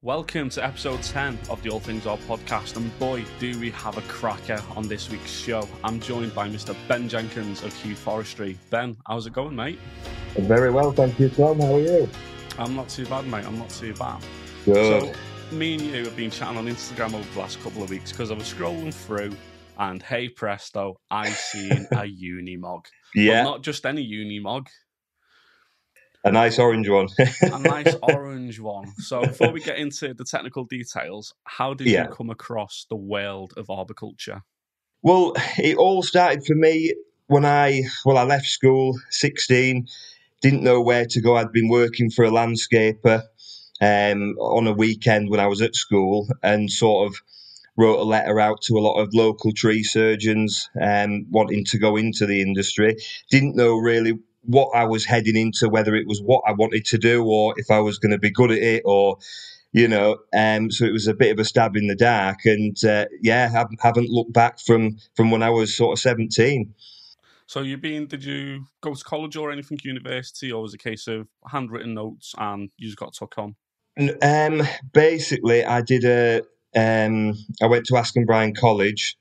Welcome to episode 10 of the All Things Are podcast, and boy, do we have a cracker on this week's show. I'm joined by Mr. Ben Jenkins of Huw Forestry. Ben, how's it going, mate? Very well, thank you, Tom. How are you? I'm not too bad, mate. I'm not too bad. Good. So, me and you have been chatting on Instagram over the last couple of weeks because I was scrolling through, and hey presto, I seen a Unimog. Yeah. But not just any Unimog. A nice orange one. A nice orange one. So before we get into the technical details, how did you come across the world of arboriculture? Well, it all started for me when I left school, 16, didn't know where to go. I'd been working for a landscaper on a weekend when I was at school and sort of wrote a letter out to a lot of local tree surgeons wanting to go into the industry. Didn't know really what I was heading into, whether it was what I wanted to do or if I was going to be good at it or, so it was a bit of a stab in the dark. And, haven't looked back from when I was sort of 17. So did you go to college or anything, university, or was it a case of handwritten notes and you just got took on? Basically, I did I went to Aston Bryan College,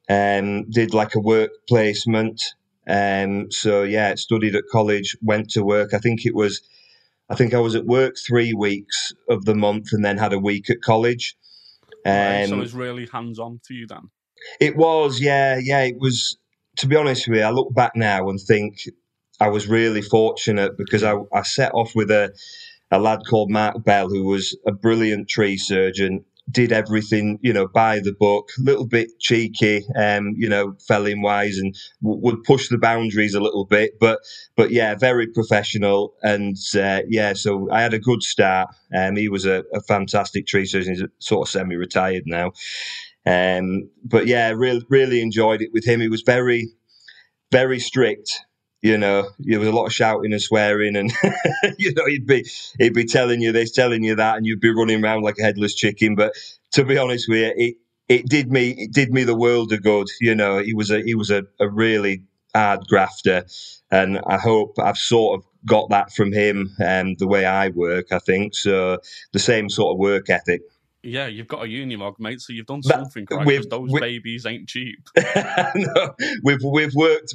did like a work placement. Studied at college, went to work. I think I was at work 3 weeks of the month and then had a week at college. Right, so it was really hands-on for you then? It was, yeah. It was, to be honest with you, I look back now and think I was really fortunate because I set off with a lad called Mark Bell, who was a brilliant tree surgeon. Did everything, by the book, a little bit cheeky, felling wise, and would push the boundaries a little bit, but yeah, very professional. And so I had a good start. He was a fantastic tree surgeon. He's sort of semi-retired now. But yeah, really enjoyed it with him. He was very, very strict. There was a lot of shouting and swearing, and he'd be telling you this, telling you that, and you'd be running around like a headless chicken. But to be honest with you, it did me the world of good. He was a really hard grafter, and I hope I've sort of got that from him. The way I work, I think so. The same sort of work ethic. Yeah, you've got a Unimog, mate, so you've done something right, because those babies ain't cheap. No, we've worked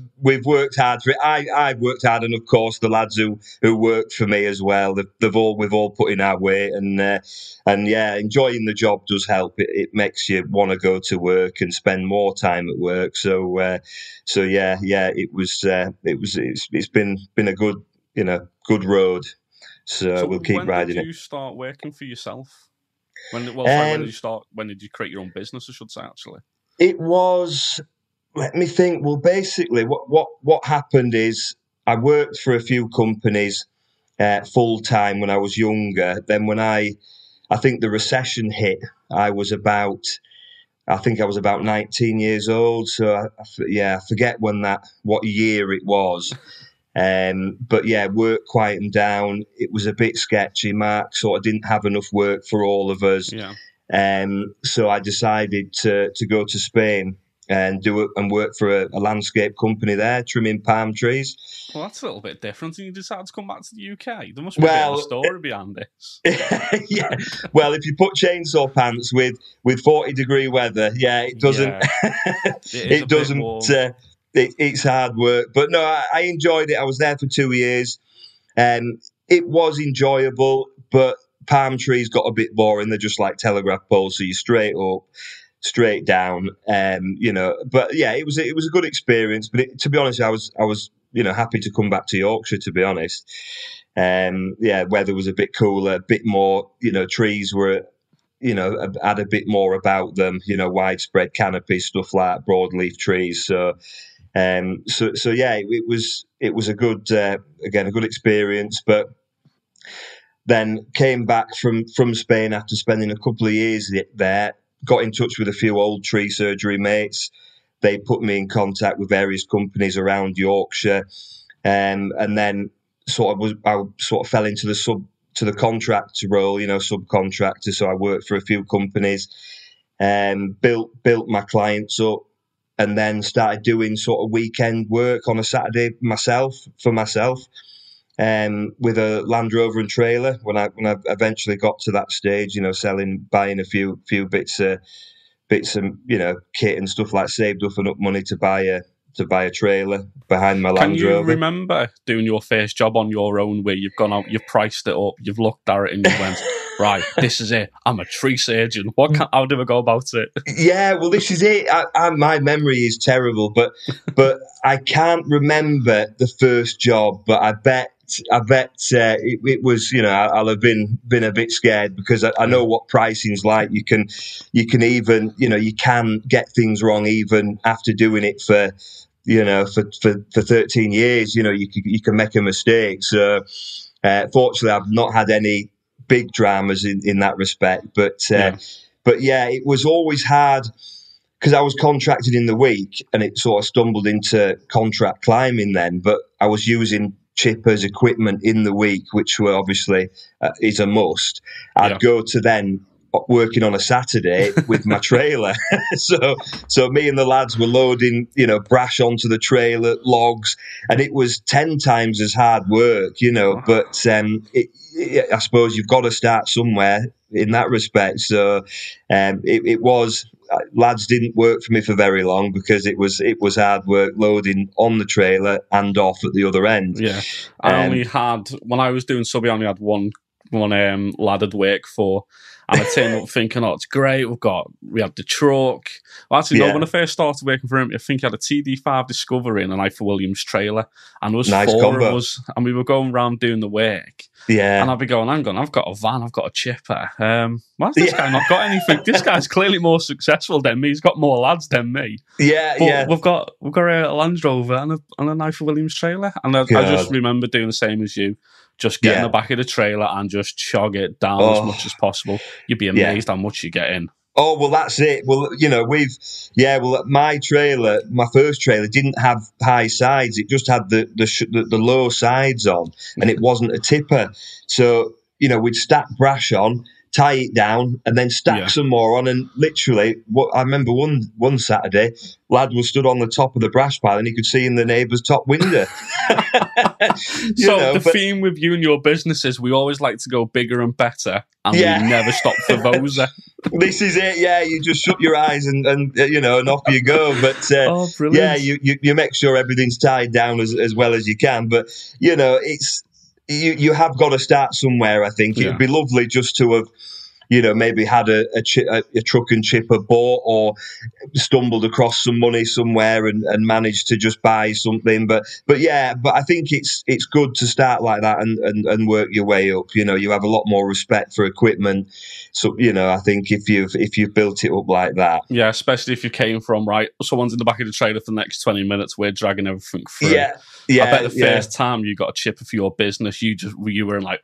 hard for it. I've worked hard, and of course the lads who worked for me as well. We've all put in our weight, and enjoying the job does help. It makes you want to go to work and spend more time at work. It's been a good road. So we'll keep riding it. When did you start working for yourself? When did you create your own business, I should say, actually? It was, let me think. Well, basically, what happened is I worked for a few companies full time when I was younger. Then when I think the recession hit, I was about 19 years old. So I forget what year it was. But yeah, work quietened down. It was a bit sketchy. Mark sort of didn't have enough work for all of us. Yeah. So I decided to go to Spain and work for a landscape company there, trimming palm trees. Well, that's a little bit different. And you decided to come back to the UK. There must be a bit of a story behind this. Yeah. Well, if you put chainsaw pants with 40-degree weather, it doesn't. Yeah. It doesn't. It's hard work, but no, I enjoyed it. I was there for 2 years, and it was enjoyable. But palm trees got a bit boring. They're just like telegraph poles, so you're straight up, straight down. But yeah, it was a good experience. But to be honest, I was happy to come back to Yorkshire. To be honest, weather was a bit cooler, a bit more. Trees were. Had a bit more about them. Widespread canopy stuff like broadleaf trees. So. It was a good a good experience, but then came back from Spain after spending a couple of years there. Got in touch with a few old tree surgery mates. They put me in contact with various companies around Yorkshire, and then I fell into the contractor role, subcontractor. So I worked for a few companies, built my clients up. And then started doing sort of weekend work on a Saturday for myself. with a Land Rover and trailer when I eventually got to that stage, buying a few bits of kit and stuff, like saved up enough money to buy a trailer behind my Land Rover. Can you remember doing your first job on your own where you've gone out, you've priced it up, you've looked at it and you went, right, this is it, I'm a tree surgeon. How do I go about it? Yeah, well, this is it. My memory is terrible, but I can't remember the first job, but I bet it was, I'll have been a bit scared because I know what pricing's like. You can even, you can get things wrong even after doing it for 13 years. You can make a mistake. So fortunately, I've not had any big dramas in that respect. But yeah, it was always hard because I was contracted in the week, and it sort of stumbled into contract climbing then. But I was using chippers equipment in the week, which were obviously is a must. I'd go to then working on a Saturday with my trailer. so me and the lads were loading, brash onto the trailer, logs, and it was 10 times as hard work, but I suppose you've got to start somewhere in that respect. So it was, lads didn't work for me for very long because it was hard work loading on the trailer and off at the other end. Yeah, I only had, when I was doing subby, I only had one lad I'd work for, and I turned up thinking, oh, it's great, we had the truck. Well, actually, no, when I first started working for him, I think he had a TD5 Discovery and an Huw Williams trailer, and there was nice 4 combo. Of us, and we were going around doing the work. Yeah. And I'd be going, hang on, I've got a van, I've got a chipper. Why's this guy not got anything? This guy's clearly more successful than me. He's got more lads than me. But we've got a Land Rover and a Huw Williams trailer. And I just remember doing the same as you. Just get in the back of the trailer and just chog it down as much as possible. You'd be amazed how much you get in. Oh, well, that's it. Well, my trailer, my first trailer, didn't have high sides. It just had the low sides on, and it wasn't a tipper. So, we'd stack brash on, tie it down, and then stack some more on. And literally, I remember one Saturday, lad was stood on the top of the brash pile, and he could see in the neighbour's top window. Theme with you and your business is we always like to go bigger and better, and we never stop for those. This is it, yeah. You just shut your eyes and off you go. But you make sure everything's tied down as well as you can. But it's you have got to start somewhere. I think it'd be lovely just to have, maybe had a truck and chipper bought, or stumbled across some money somewhere and managed to just buy something. But I think it's good to start like that and work your way up. You have a lot more respect for equipment. So, I think if you've built it up like that. Yeah, especially if you came from, right, someone's in the back of the trailer for the next 20 minutes, we're dragging everything through. Yeah. I bet the first time you got a chipper for your business, you were like,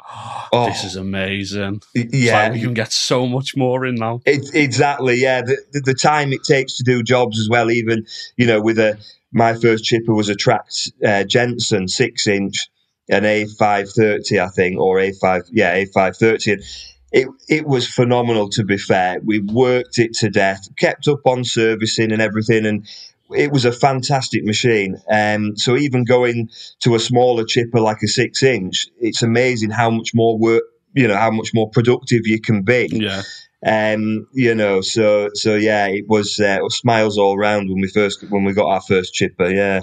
this is amazing. Yeah. We can get so much more in now. Exactly, yeah. The time it takes to do jobs as well, even, with my first chipper was a tracked Jensen 6-inch, an A530, I think, or A530. It was phenomenal, to be fair. We worked it to death, kept up on servicing and everything, and it was a fantastic machine. So even going to a smaller chipper like a 6-inch, it's amazing how much more work, how much more productive you can be. Yeah. So yeah, it was smiles all around when we got our first chipper. Yeah.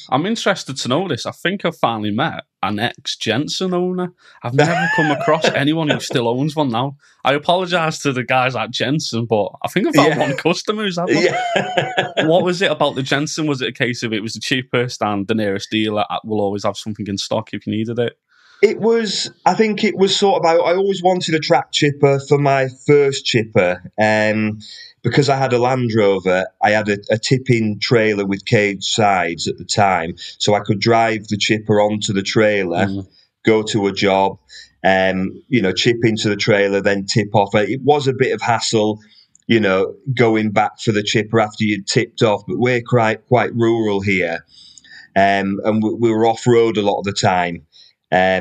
I'm interested to know this. I think I finally met an ex-Jensen owner. I've never come across anyone who still owns one now. I apologise to the guys at Jensen, but I think I've found one customer who's had one. Yeah. What was it about the Jensen? Was it a case of it was the cheapest and the nearest dealer will always have something in stock if you needed it? I think it was sort of, I always wanted a track chipper for my first chipper. Because I had a Land Rover, I had a tipping trailer with cage sides at the time. So I could drive the chipper onto the trailer, go to a job, chip into the trailer, then tip off. It was a bit of hassle, going back for the chipper after you'd tipped off. But we're quite rural here. And we were off-road a lot of the time.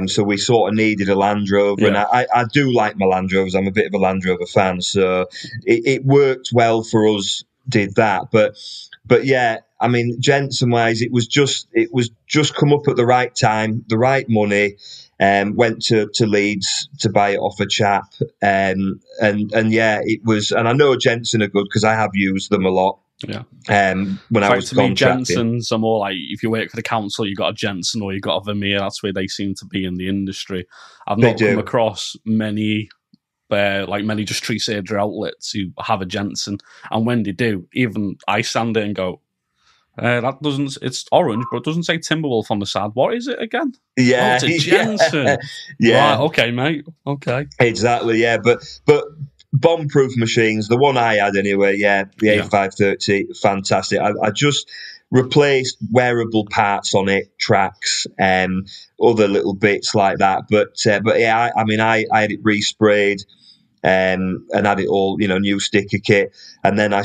So we sort of needed a Land Rover, and I do like my Land Rovers. I'm a bit of a Land Rover fan, so it worked well for us. Did that, but yeah, I mean, Jensen wise, it was just come up at the right time, the right money. Went to Leeds to buy it off a chap, and yeah, it was. And I know Jensen are good because I have used them a lot. Yeah. When I was contracting. Jensens are more like if you work for the council, you got a Jensen or you got a Vermeer. That's where they seem to be in the industry. I've not come across many just tree surgery outlets who have a Jensen, and when they do, even I stand there and go, that doesn't. It's orange, but it doesn't say Timberwolf on the side. What is it again? Yeah, it's a Jensen. Yeah. Right, okay, mate. Okay, exactly. Yeah, but bomb-proof machines. The one I had anyway. Yeah, the A530, fantastic. I just replaced wearable parts on it, tracks, other little bits like that. But yeah, I had it resprayed. And had it all, new sticker kit, and then I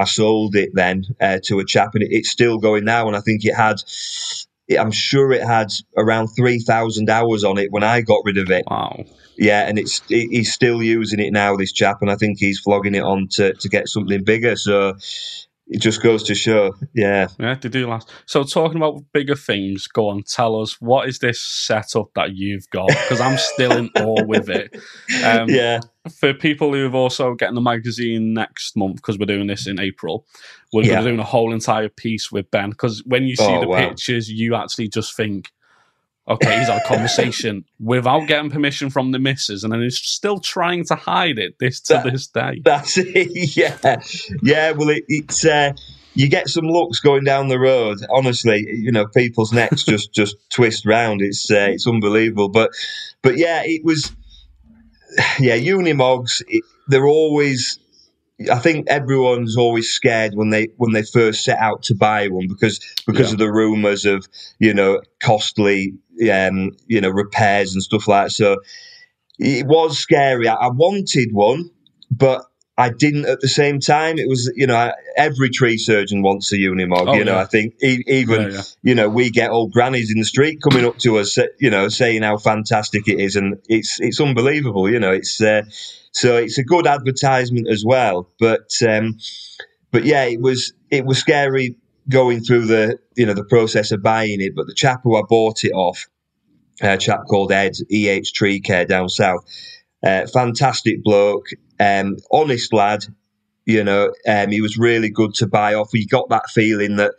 sold it then to a chap, and it's still going now. And I think I'm sure it had around 3,000 hours on it when I got rid of it. Wow. Yeah, and he's still using it now, this chap, and I think he's flogging it on to get something bigger. So it just goes to show, yeah. Yeah, they do last. So talking about bigger things, go on, tell us, what is this setup that you've got? Because I'm still in awe with it. Yeah. For people who have also getting the magazine next month, because we're doing this in April, we're going to do a whole entire piece with Ben. Because when you see the pictures, you actually just think, okay, he's had a conversation without getting permission from the missus, and then he's still trying to hide it to this day. That's it, yeah. Yeah, well, it's you get some looks going down the road. Honestly, people's necks just twist round. It's unbelievable. But yeah, it was... Yeah, Unimogs, they're always... I think everyone's always scared when they first set out to buy one because of the rumours of costly repairs and stuff like that. So it was scary. I wanted one, but I didn't at the same time. It was every tree surgeon wants a Unimog. I think even we get old grannies in the street coming up to us, saying how fantastic it is, and it's unbelievable. So it's a good advertisement as well, but yeah, it was scary going through the process of buying it. But the chap who I bought it off, a chap called Ed, Tree Care down south, fantastic bloke, honest lad. He was really good to buy off. You got that feeling that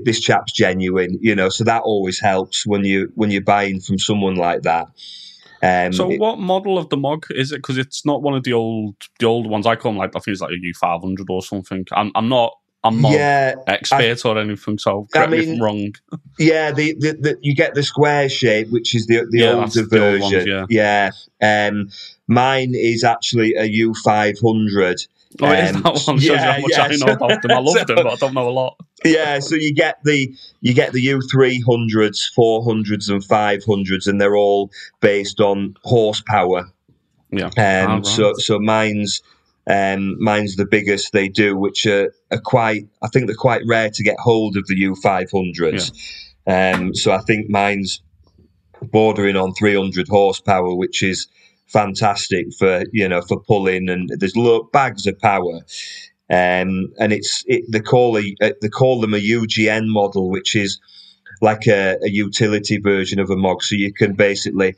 this chap's genuine. So that always helps when you're buying from someone like that. So what model of the Mog is it? Because it's not one of the old ones. I call them I think it's like a U500 or something. I'm not a Mog expert or anything, so correct me if I'm wrong. Yeah, you get the square shape, which is the older version. Old ones, mine is actually a U500. Oh, it is that one. Shows you how much I know about them. I love them, but I don't know a lot. Yeah, so you get the U300s, 400s, and 500s, and they're all based on horsepower. Yeah. Right. So mine's the biggest they do, which are quite. I think they're quite rare to get hold of the U500s. Yeah. So I think mine's bordering on 300 horsepower, which is fantastic for pulling, and there's bags of power. And they call them a UGN model, which is like a utility version of a Mog. So you can basically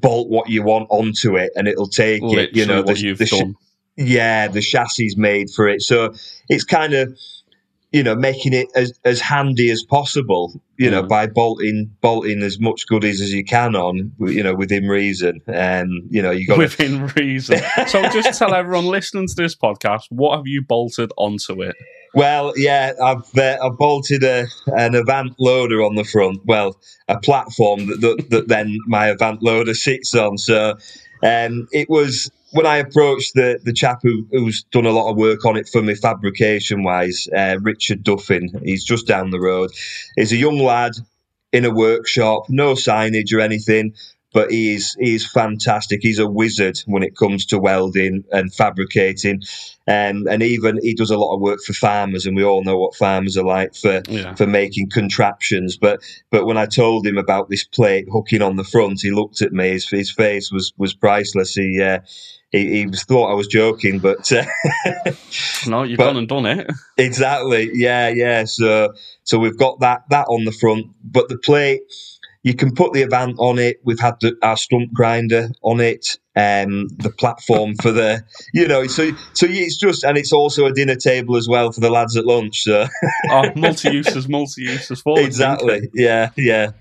bolt what you want onto it, and it'll take literally what you've done. The chassis is made for it. So it's kind of making it as handy as possible, by bolting as much goodies as you can on, within reason. And, you got within reason. So just tell everyone listening to this podcast, what have you bolted onto it? Well, yeah, I've bolted an Avant loader on the front. Well, a platform that then my Avant loader sits on. So it was... When I approached the chap who's done a lot of work on it for me fabrication-wise, Richard Duffin, he's just down the road. He's a young lad in a workshop, no signage or anything, but he's fantastic. He's a wizard when it comes to welding and fabricating, and even he does a lot of work for farmers, and we all know what farmers are like for making contraptions. But when I told him about this plate hooking on the front, he looked at me. His face was priceless. He thought I was joking, but no, you've gone and done it. Exactly, yeah. So we've got that on the front, but the plate, you can put the Avant on it. We've had our stump grinder on it, the platform for the, so it's just, and it's also a dinner table as well for the lads at lunch. So multi-uses. Exactly, yeah.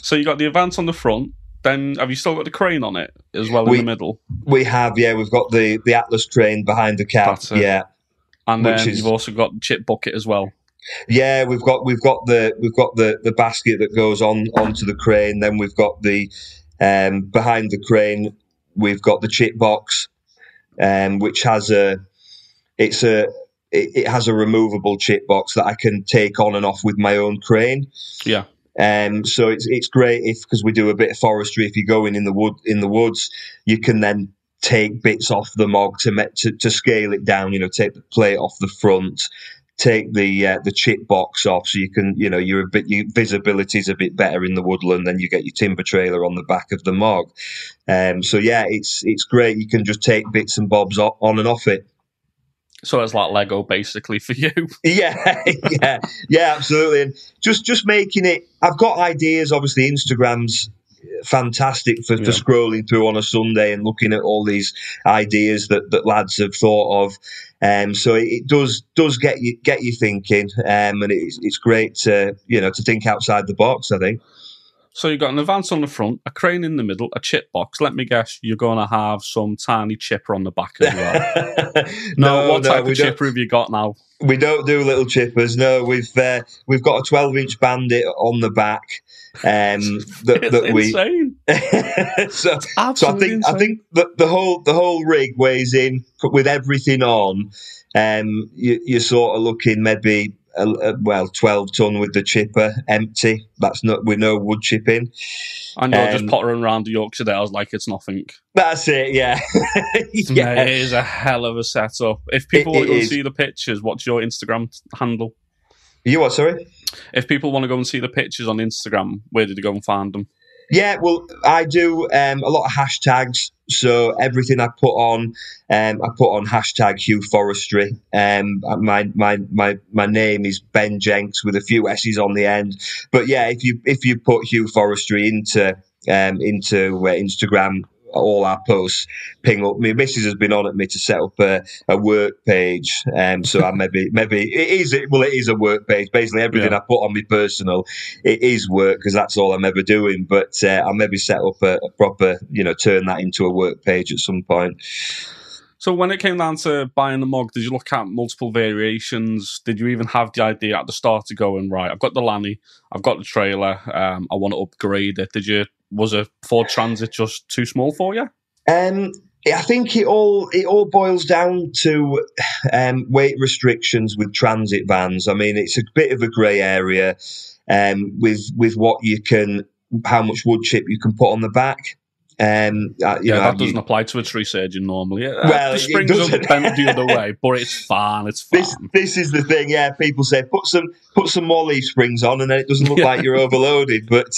So you got the Avant on the front. Then have you still got the crane on it as well in the middle? We have, yeah. We've got the Atlas crane behind the cab, yeah. And then you've also got the chip bucket as well. Yeah, we've got the basket that goes onto the crane. Then we've got the behind the crane. We've got the chip box, which has it has a removable chip box that I can take on and off with my own crane. Yeah. So it's great because we do a bit of forestry. If you're going in the woods, you can then take bits off the Mog to scale it down. Take the plate off the front, take the chip box off, so you can your visibility is a bit better in the woodland. Then you get your timber trailer on the back of the Mog. So yeah, it's great. You can just take bits and bobs on and off it. So it's like Lego, basically, for you. Yeah, absolutely. And just making it. I've got ideas. Obviously, Instagram's fantastic for scrolling through on a Sunday and looking at all these ideas that lads have thought of. So it does get you thinking, and it's great to think outside the box, I think. So you've got an Avant on the front, a crane in the middle, a chip box. Let me guess, you're going to have some tiny chipper on the back as well. What type of chipper have you got now? We don't do little chippers. No, we've got a 12-inch Bandit on the back. Insane. so I think that the whole rig weighs in with everything on. You're sort of looking maybe 12 ton with the chipper empty. That's not with no wood chipping. And you're just pottering around the Yorkshire Dales like it's nothing. That's it, yeah. Yeah. It is a hell of a setup. If people want to go and see the pictures, what's your Instagram handle? You what, sorry? If people want to go and see the pictures on Instagram, where did they go and find them? Yeah, well, I do a lot of hashtags. So everything I put on hashtag Huw Forestry. My name is Ben Jenks with a few S's on the end. But yeah, if you put Huw Forestry into Instagram, all our posts ping up. My missus has been on at me to set up a work page, so I maybe it is a work page. Basically, everything I put on my personal, it is work because that's all I'm ever doing. But I'll maybe set up a proper, turn that into a work page at some point. So when it came down to buying the Mog, did you look at multiple variations? Did you even have the idea at the start to going, right, I've got the Lanny, I've got the trailer, I want to upgrade it? Was a Ford Transit just too small for you? I think it all boils down to weight restrictions with transit vans. I mean, it's a bit of a grey area with what how much wood chip you can put on the back. That doesn't apply to a tree surgeon normally. Well, the springs are bent the other way, but it's fine. It's fine. This is the thing. Yeah, people say put some more leaf springs on, and then it doesn't look like you're overloaded. But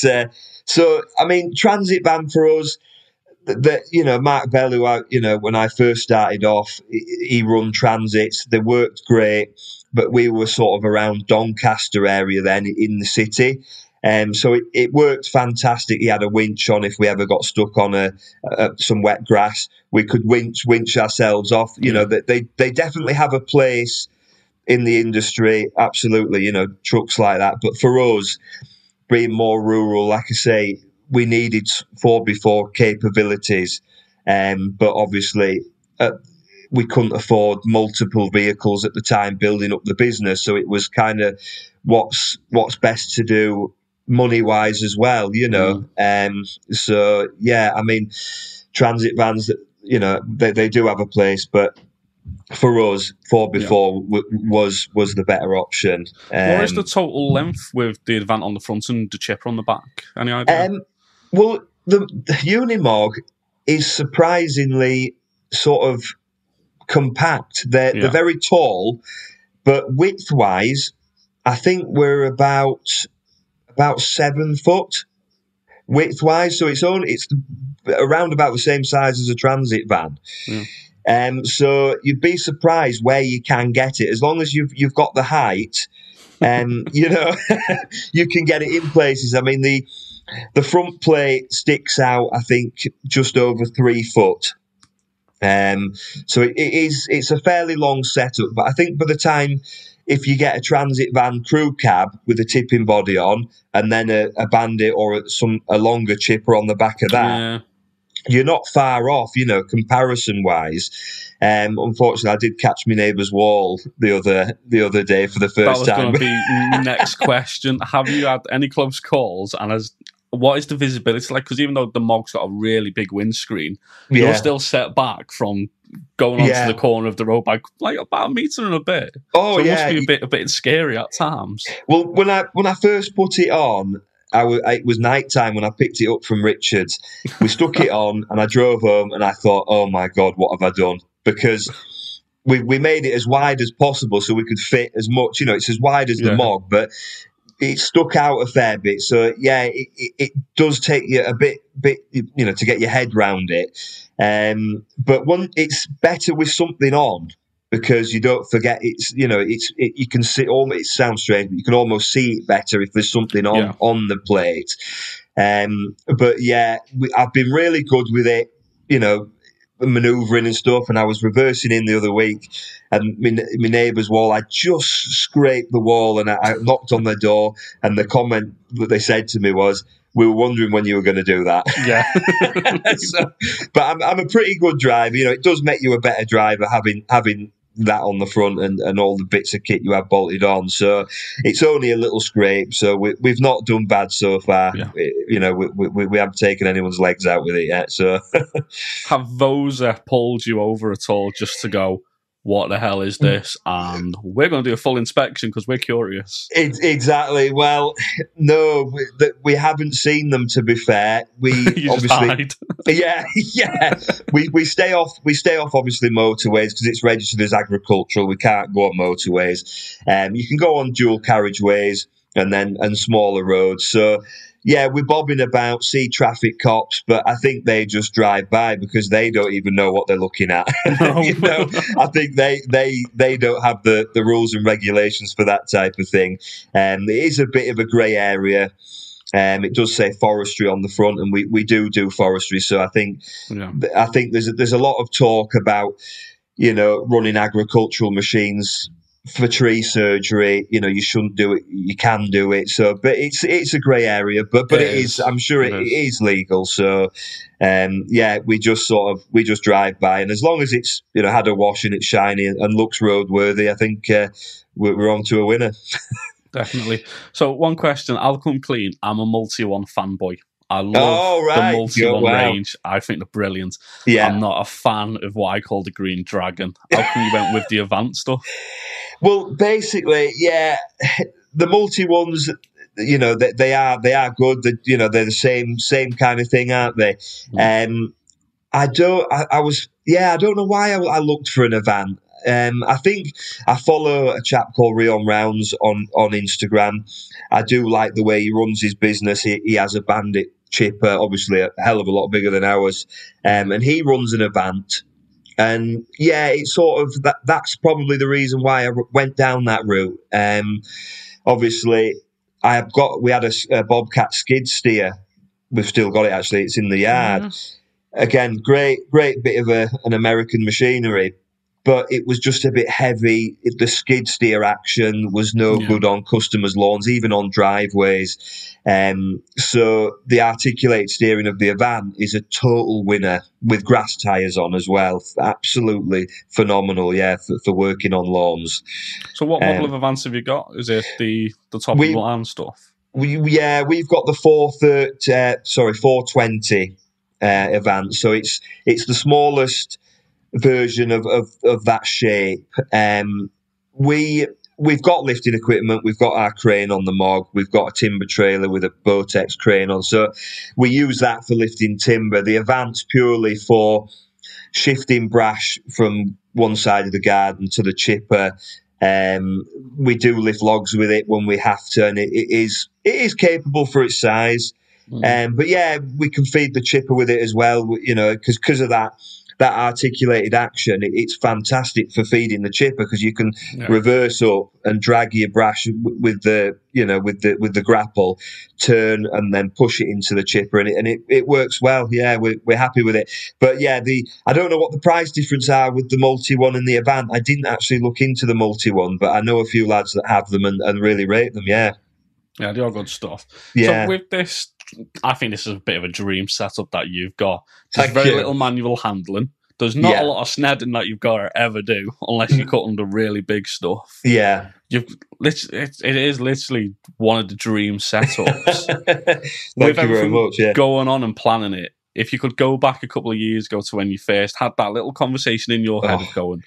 so I mean, transit van for us. Mark Bell, who when I first started off, he run transits. They worked great, but we were sort of around Doncaster area then in the city. So it worked fantastic. He had a winch on if we ever got stuck on some wet grass. We could winch ourselves off. They definitely have a place in the industry. Absolutely, trucks like that. But for us, being more rural, like I say, we needed 4x4 capabilities. But obviously, we couldn't afford multiple vehicles at the time building up the business. So it was kind of what's best to do money-wise as well, So, yeah, I mean, transit vans, they do have a place, but for us, 4x4 was the better option. What is the total length with the Avant on the front and the chipper on the back? Any idea? Well, the Unimog is surprisingly sort of compact. They're very tall, but width-wise, I think we're about 7 foot width-wise. So it's around about the same size as a transit van. So you'd be surprised where you can get it, as long as you've got the height. You know, you can get it in places. I mean, the front plate sticks out, I think, just over 3 foot. So it's a fairly long setup, but I think by the time, if you get a transit van crew cab with a tipping body on, and then a bandit or a longer chipper on the back of that, you're not far off, you know, comparison wise. Unfortunately, I did catch my neighbour's wall the other day for the first time. That was going to be next question. Have you had any close calls, and what is the visibility like? Because even though the Mog's got a really big windscreen, you're still set back from going onto the corner of the road by like about a metre and a bit. Oh, so it must be a bit scary at times. Well, when I first put it on, it was night time when I picked it up from Richard's. We stuck it on, and I drove home, and I thought, oh my God, what have I done? Because we made it as wide as possible so we could fit as much. You know, it's as wide as the Mog, but it stuck out a fair bit. So yeah, it does take you a bit, you know, to get your head round it. But it's better with something on, because you don't forget you can see. It sounds strange, but you can almost see it better if there's something on the plate. But yeah, I've been really good with it, you know, manoeuvring and stuff. And I was reversing in the other week, and my neighbour's wall, I just scraped the wall, and I knocked on the door, and the comment that they said to me was, "We were wondering when you were going to do that." Yeah. But I'm a pretty good driver. You know, it does make you a better driver having that on the front and all the bits of kit you have bolted on. So it's only a little scrape. So we've not done bad so far. Yeah. You know, we haven't taken anyone's legs out with it yet. So have those pulled you over at all just to go, what the hell is this? And we're going to do a full inspection because we're curious. Exactly. Well, no, we haven't seen them, to be fair. We you obviously, just yeah. We stay off obviously motorways because it's registered as agricultural. We can't go on motorways. You can go on dual carriageways and smaller roads. So yeah, we're bobbing about, see traffic cops, but I think they just drive by because they don't even know what they're looking at. No. You know, I think they don't have the rules and regulations for that type of thing. It is a bit of a grey area. It does say forestry on the front, and we do forestry. So I think there's a lot of talk about, you know, running agricultural machines for tree surgery. You know, you shouldn't do it. You can do it. So, but it's a grey area. But it is. I'm sure it is legal. So, yeah, we just drive by, and as long as it's, you know, had a wash and it's shiny and looks roadworthy, I think we're on to a winner. Definitely. So, one question. I'll come clean. I'm a Multione fanboy. I love the Multione range. I think they're brilliant. Yeah. I'm not a fan of what I call the Green Dragon. How come you went with the Avant stuff? Well, basically, yeah, the Multiones, you know, they are good. You know, they're the same kind of thing, aren't they? I don't know why I looked for an Avant. I think I follow a chap called Rion Rounds on Instagram. I do like the way he runs his business. He has a Bandit chipper, obviously a hell of a lot bigger than ours, and he runs an Avant. And yeah, it's sort of that's probably the reason why I went down that route. Obviously, we had a Bobcat skid steer. We've still got it, actually. It's in the yard. Again, great bit of an American machinery, but it was just a bit heavy. The skid steer action was no good on customers' lawns, even on driveways. So the articulated steering of the Avant is a total winner with grass tyres on as well. Absolutely phenomenal, yeah, for working on lawns. So what model of Avants have you got? Is it the top of the line stuff? We've got the 420 Avant. So it's the smallest version of that shape. We we've got lifting equipment. We've got our crane on the Mog. We've got a timber trailer with a Botex crane on. So we use that for lifting timber. The Avant's purely for shifting brash from one side of the garden to the chipper. We do lift logs with it when we have to, and it is capable for its size. But yeah, we can feed the chipper with it as well, you know, because of that articulated action. It's fantastic for feeding the chipper because you can reverse up and drag your brash with the grapple, turn and then push it into the chipper, and it works well. Yeah, we're happy with it. But yeah, I don't know what the price difference are with the multi one and the Avant. I didn't actually look into the multi one, but I know a few lads that have them and really rate them. Yeah. Yeah, they're all good stuff. Yeah. So with this, I think this is a bit of a dream setup that you've got. There's very little manual handling. There's not a lot of snedding that you've got to ever do unless you cut under really big stuff. Yeah. It is literally one of the dream setups. Thank you very much. Yeah. Going on and planning it, if you could go back a couple of years ago to when you first had that little conversation in your head of going,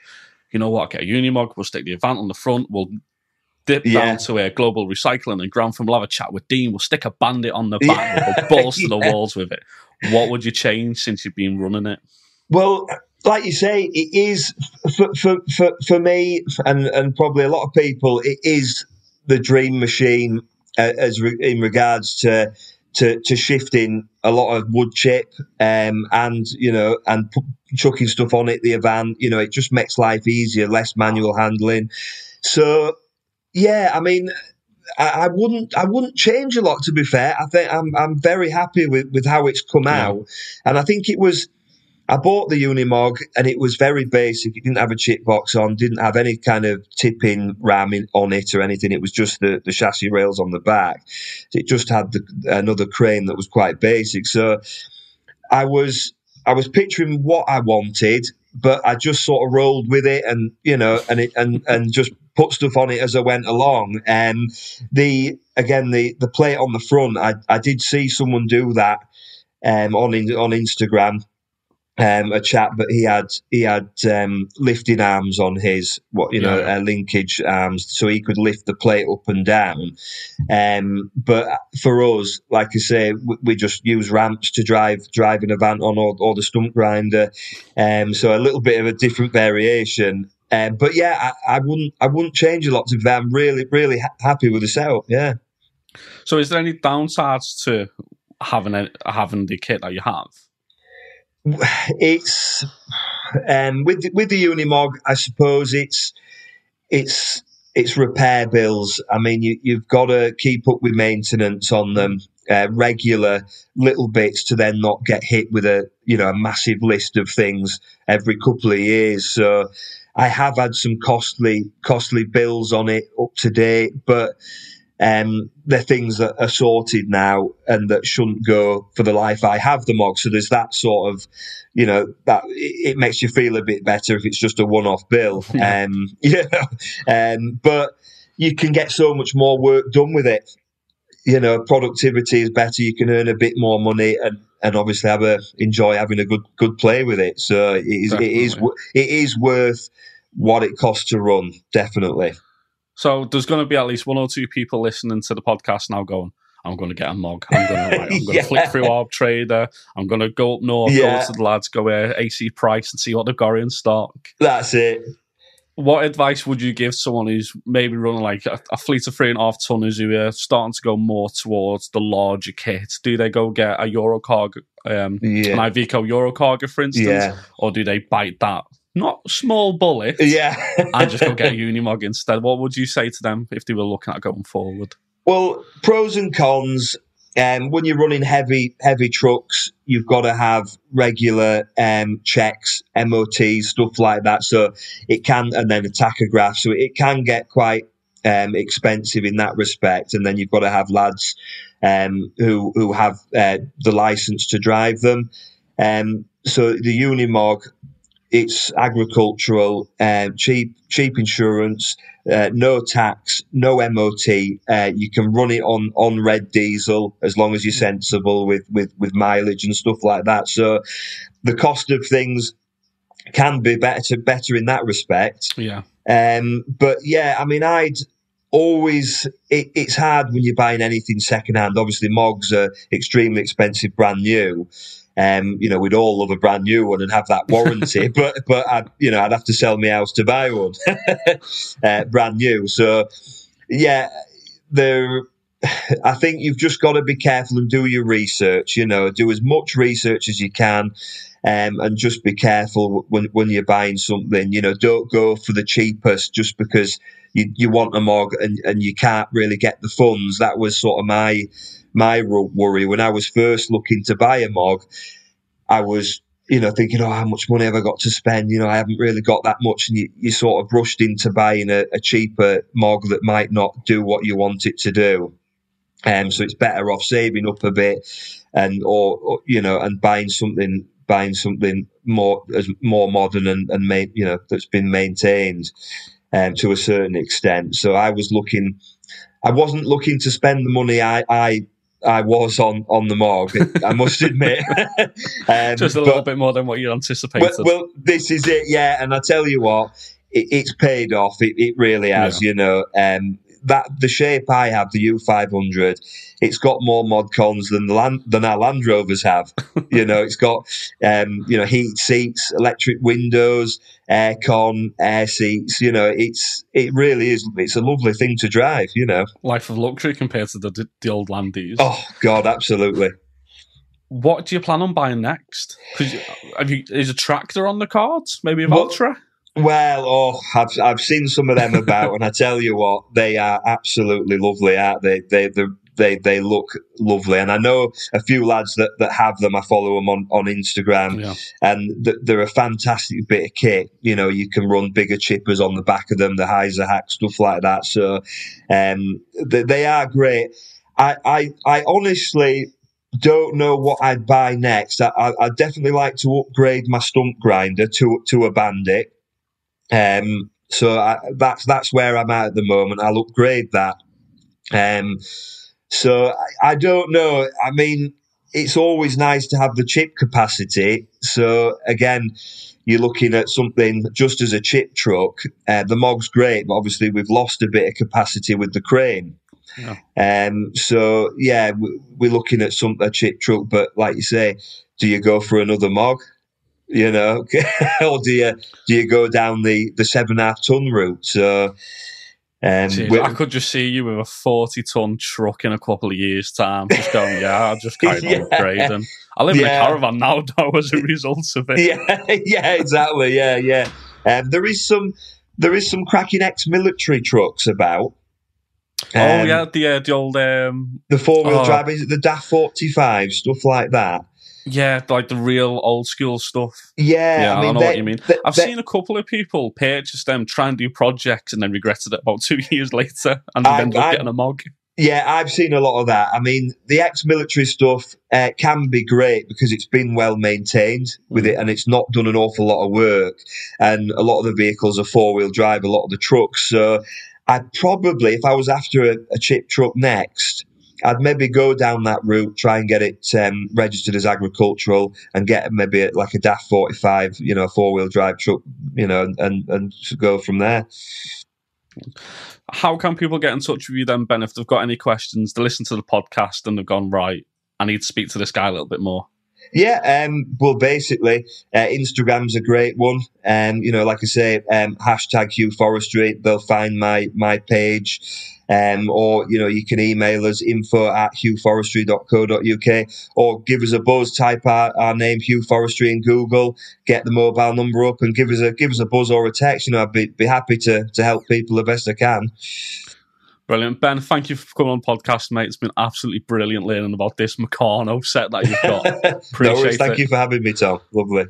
you know what, get a Unimog, we'll stick the Avant on the front, we'll dip down to a global recycling and Grantham, we'll have a chat with Dean, we'll stick a bandit on the back, we'll balls to the walls with it. What would you change since you've been running it? Well, like you say, it is for me and probably a lot of people, it is the dream machine in regards to shifting a lot of wood chip and chucking stuff on it. The Avant, you know, it just makes life easier, less manual handling. So yeah, I mean, I wouldn't change a lot, to be fair. I think I'm very happy with how it's come out, and I think I bought the Unimog and it was very basic. It didn't have a chip box on, didn't have any kind of tipping ram on it or anything. It was just the chassis rails on the back. It just had another crane that was quite basic. So I was picturing what I wanted, but I just sort of rolled with it and, you know, and just put stuff on it as I went along. And the plate on the front, I did see someone do that on Instagram. A chap, but he had lifting arms on his linkage arms, so he could lift the plate up and down. But for us, like I say, we just use ramps to drive an Avant on or the stump grinder. So a little bit of a different variation. But yeah, I wouldn't change a lot. To be fair, I'm really happy with the setup. Yeah. So is there any downsides to having the kit that you have? It's with the Unimog, I suppose it's repair bills. I mean, you've got to keep up with maintenance on them, regular little bits to then not get hit with a massive list of things every couple of years. So I have had some costly bills on it up to date, but they're things that are sorted now and that shouldn't go for the life I have the Mog. So there's that sort of, that it makes you feel a bit better if it's just a one-off bill. But you can get so much more work done with it. Productivity is better. You can earn a bit more money and obviously enjoy having a good play with it. So it is worth what it costs to run, definitely. So there's going to be at least one or two people listening to the podcast now going, I'm going to get a Mog. I'm going to flick through Arb Trader. I'm going to go up north, go to the lads, go AC Price and see what they've got in stock. That's it. What advice would you give someone who's maybe running like a fleet of 3.5 tonners who are starting to go more towards the larger kit? Do they go get a Eurocargo, an Iveco Eurocargo, for instance, or do they bite that not small bullet and just go get a Unimog instead? What would you say to them if they were looking at going forward? Well, pros and cons. When you're running heavy trucks, you've got to have regular checks, MOTs, stuff like that. So it can, and then a tachograph. So it can get quite expensive in that respect. And then you've got to have lads who have the license to drive them. So the Unimog, it's agricultural, cheap insurance, no tax, no MOT. You can run it on red diesel as long as you're sensible with mileage and stuff like that. So the cost of things can be better in that respect. Yeah. But yeah, I mean, I'd always, it's hard when you're buying anything secondhand. Obviously, Mogs are extremely expensive brand new. We'd all love a brand new one and have that warranty, but I'd have to sell my house to buy one brand new. So yeah, I think you've just got to be careful and do your research. Do as much research as you can. And just be careful when you're buying something. Don't go for the cheapest just because you want a Mog and you can't really get the funds. That was sort of my worry when I was first looking to buy a Mog. I was thinking, how much money have I got to spend? I haven't really got that much, and you sort of rushed into buying a cheaper Mog that might not do what you want it to do. So it's better off saving up a bit and buying something more modern and that's been maintained to a certain extent. So I wasn't looking to spend the money I was on the Mog, I must admit. Just a little bit more than what you anticipated. Well, this is it, yeah. And I tell you what, it's paid off. It really has, that the shape I have, the U500, it's got more mod cons than our Land Rovers have. It's got heat seats, electric windows, aircon, air seats. It really is. It's a lovely thing to drive. Life of luxury compared to the old Landies. Oh God, absolutely. What do you plan on buying next? Is a tractor on the cards? Maybe a Valtra? Well, I've seen some of them about, and I tell you what, they are absolutely lovely, aren't they? They look lovely, and I know a few lads that have them. I follow them on Instagram, and they're a fantastic bit of kit. You can run bigger chippers on the back of them, the hyzer hack, stuff like that. So, they are great. I honestly don't know what I'd buy next. I'd definitely like to upgrade my stump grinder to a Bandit. So that's where I'm at the moment. I'll upgrade that. So I don't know. I mean, it's always nice to have the chip capacity. So again, you're looking at something just as a chip truck. The Mog's great, but obviously we've lost a bit of capacity with the crane. Yeah. So yeah, we're looking at a chip truck. But like you say, do you go for another Mog? Or do you go down the 7.5 ton route? So, I could just see you with a 40-ton truck in a couple of years' time, just going, I'll just carry on upgrading. I live in a caravan now, though, as a result of it. Yeah, exactly. Yeah. There is some cracking ex-military trucks about. The old the 4-wheel drive, is it the DAF 45 stuff like that? Yeah, like the real old school stuff. Yeah, I know what you mean. I've seen a couple of people purchase them, try and do projects, and then regretted it about 2 years later, and they've ended up getting a Mog. Yeah, I've seen a lot of that. I mean, the ex-military stuff can be great because it's been well maintained with it, and it's not done an awful lot of work. And a lot of the vehicles are 4-wheel drive, a lot of the trucks. So I'd probably, if I was after a chip truck next, I'd maybe go down that route, try and get it registered as agricultural, and get maybe like a DAF 45, a 4-wheel drive truck, and go from there. How can people get in touch with you then, Ben, if they've got any questions? They listen to the podcast and they've gone, right, I need to speak to this guy a little bit more. Yeah, well, basically, Instagram's a great one. Like I say, hashtag Huw Forestry. They'll find my page. Or, you can email us info@huwforestry.co.uk, or give us a buzz, type our name, Huw Forestry, in Google, get the mobile number up and give us a buzz or a text. I'd be happy to help people the best I can. Brilliant. Ben, thank you for coming on the podcast, mate. It's been absolutely brilliant learning about this Meccano set that you've got. Appreciate no worries, thank you for having me, Tom. Lovely.